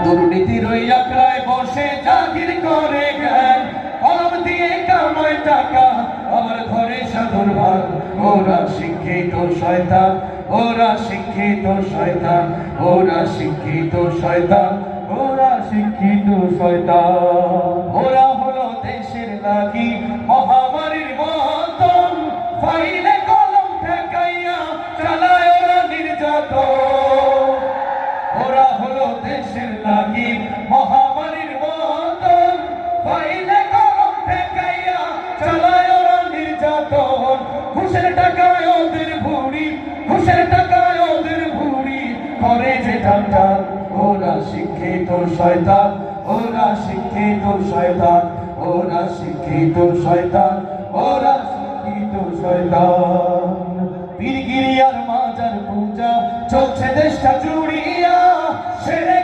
দুর্নীতির ওই আখড়ায় বসে জাহির করে জ্ঞান, কলম দিয়ে কামায় টাকা আমার ঘরে সাধুর ভাগ। ওরা শিক্ষিত শয়তান, ওরা শিক্ষিত শয়তান, ওরা শিক্ষিত শয়তান, ওরা শিক্ষিত শয়তান। ওরা হলো দেশের লাগি মহামারীর মতন, ফাইলে কলম ঠেকাইয়া চালায় ওরা নির্যাতন। ওরা হলো দেশের লাগি মহামারীর মতন, ফাইলে কলম ঠেকাইয়া চালায় ওরা নির্যাতন। ঘুষের টাকায় ওদের ভুড়ি, ঘুষের টাকায় ওদের ভুড়ি করে যে টান। ওরা শিক্ষিত শয়তান, ওরা শিক্ষিত শয়তান, ওরা শিক্ষিত শয়তান, ওরা শিক্ষিত শয়তান। পীরগিরি আর মাজার পূজা চলছে দেশটা জুড়িয়া, সেরে